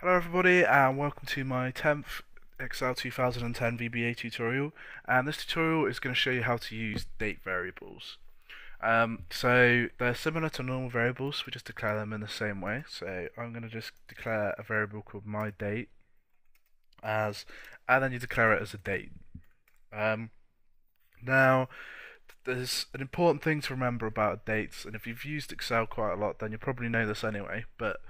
Hello everybody and welcome to my 10th Excel 2010 VBA tutorial, and this tutorial is going to show you how to use date variables. So they're similar to normal variables, we just declare them in the same way. So I'm going to just declare a variable called myDate and then you declare it as a date. Um, Now there's an important thing to remember about dates, and if you've used Excel quite a lot then you probably know this anyway, but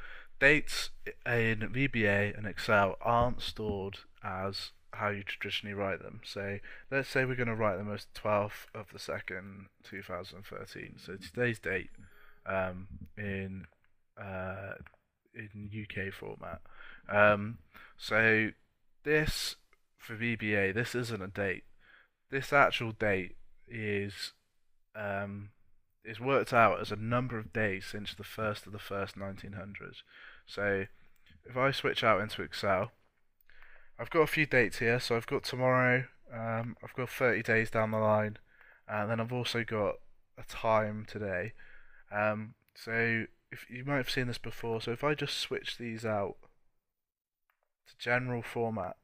dates in VBA and Excel aren't stored as how you traditionally write them. So let's say we're going to write them as 12th of the 2nd 2013. So today's date um, in uh, in UK format. Um, so this for VBA, this isn't a date. This actual date is um, is worked out as a number of days since the 1st of the 1st 1900. So if I switch out into Excel, I've got a few dates here. So I've got tomorrow, I've got 30 days down the line, and then I've also got a time today. So if you might have seen this before, so if I just switch these out to general format,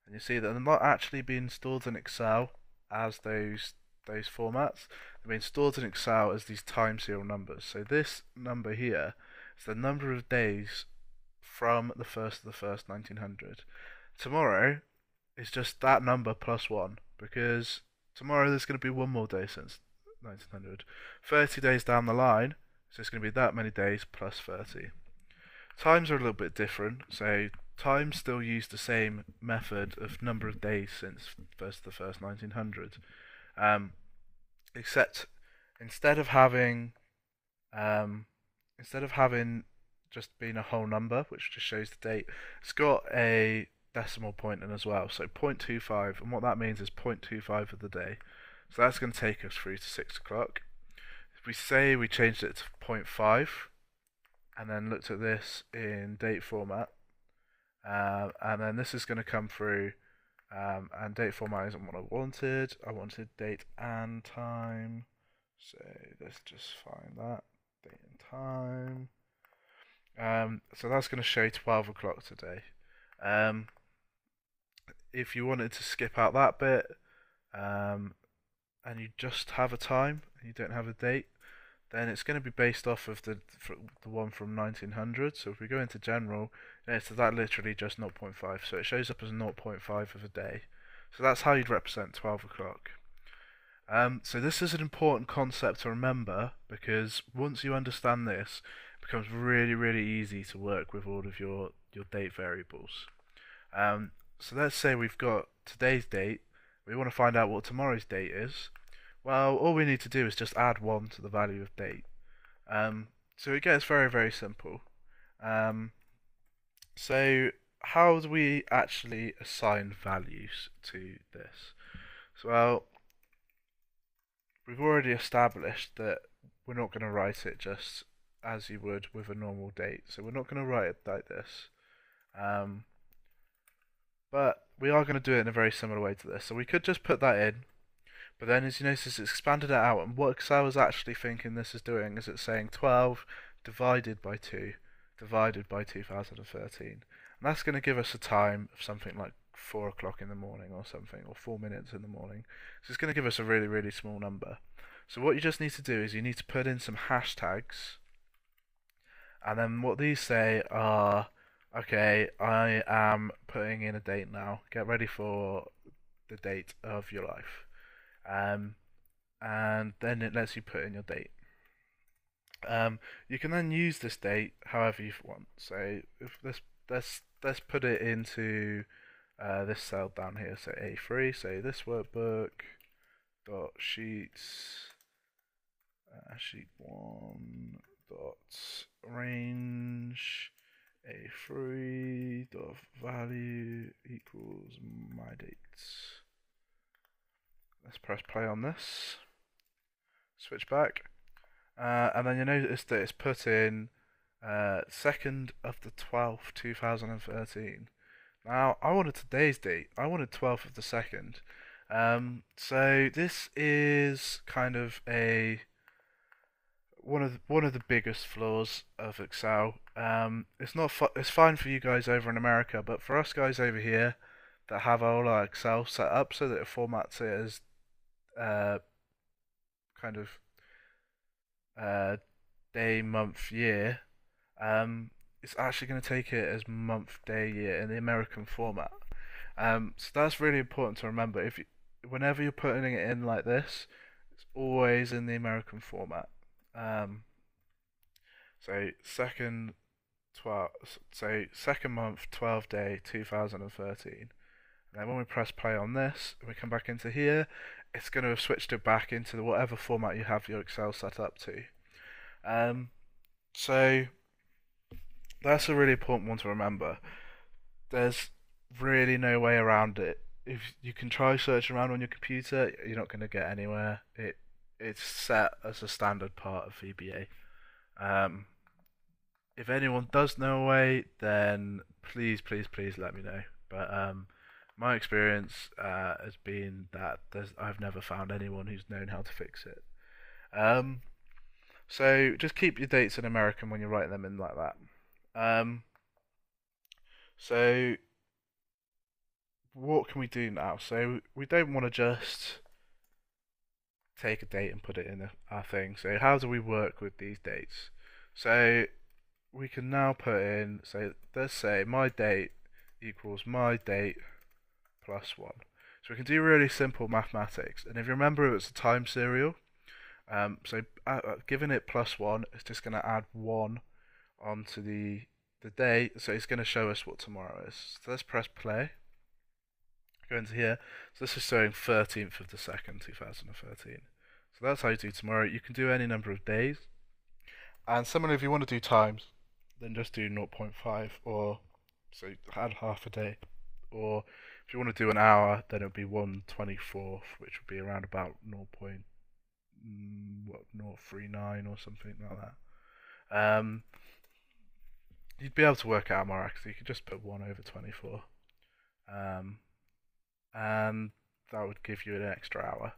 and you see that they're not actually being stored in Excel as those formats. They're being stored in Excel as these time serial numbers. So this number here is the number of days from the 1st of the 1st 1900. Tomorrow is just that number plus 1, because tomorrow there's going to be one more day since 1900. 30 days down the line, so it's going to be that many days plus 30. Times are a little bit different, so times still use the same method of number of days since 1st of the 1st 1900. Except instead of having um, instead of having just being a whole number, which just shows the date, it's got a decimal point in as well. So 0.25, and what that means is 0.25 of the day. So that's going to take us through to 6 o'clock. If we say we changed it to 0.5 and then looked at this in date format, and then this is going to come through, and date format isn't what I wanted. I wanted date and time. So let's just find that, date and time. So that's going to show 12 o'clock today. If you wanted to skip out that bit, and you just have a time and you don't have a date, then it's going to be based off of the one from 1900. So if we go into general, it's that literally just 0.5. So it shows up as 0.5 of a day. So that's how you'd represent 12 o'clock. So this is an important concept to remember, because once you understand this, it becomes really, really easy to work with all of your date variables. So let's say we've got today's date. We want to find out what tomorrow's date is. Well, all we need to do is just add 1 to the value of date. So it gets very, very simple. So how do we actually assign values to this? So, well, we've already established that we're not going to write it just as you would with a normal date. So we're not going to write it like this. But we are going to do it in a very similar way to this. So we could just put that in, but then as you notice it's expanded it out, and what Excel is actually thinking this is doing is it's saying 12 divided by 2 divided by 2013. And that's going to give us a time of something like 4 o'clock in the morning or something, or 4 minutes in the morning. So it's going to give us a really, really small number. So what you just need to do is you need to put in some hashtags, and then what these say are, okay, I am putting in a date now. Get ready for the date of your life. And then it lets you put in your date. You can then use this date however you want. So if let's put it into this cell down here. So A3. So this workbook dot sheets sheet 1 dot range A3 dot value equals my dates. Let's press play on this. Switch back. And then you notice that it's put in 2nd of the 12th, 2013. Now, I wanted today's date. I wanted 12th of the 2nd. So this is kind of a one of the biggest flaws of Excel. It's fine for you guys over in America, but for us guys over here that have all our Excel set up so that it formats it as uh, kind of uh, day, month, year, it's actually going to take it as month, day, year in the American format. So that's really important to remember. Whenever you're putting it in like this, it's always in the American format. Um, so second 12, so second month, 12 day, 2013. And then when we press play on this, and we come back into here, it's going to have switched it back into whatever format you have your Excel set up to. Um, so that's a really important one to remember. There's really no way around it. If you can try searching around on your computer, you're not going to get anywhere. It's set as a standard part of VBA. Um, if anyone does know a way, then please, please, please let me know. But my experience has been that I've never found anyone who's known how to fix it. Um, so just keep your dates in American when you write them in like that. Um, so what can we do now? So we don't want to just take a date and put it in our thing. So how do we work with these dates? So we can now put in, so let's say my date equals my date plus 1. So we can do really simple mathematics. And if you remember, it's a time serial. Giving it plus 1, it's just going to add 1 onto the day. So it's going to show us what tomorrow is. So let's press play. Go into here. So this is showing 13th of the 2nd, 2013. So that's how you do tomorrow. You can do any number of days. And similarly, if you want to do times, then just do 0.5, or so add half a day. Or if you want to do an hour, then it would be 1/24th, which would be around about 0.039 or something like that. You'd be able to work it out more actually. You could just put 1/24. And that would give you an extra hour.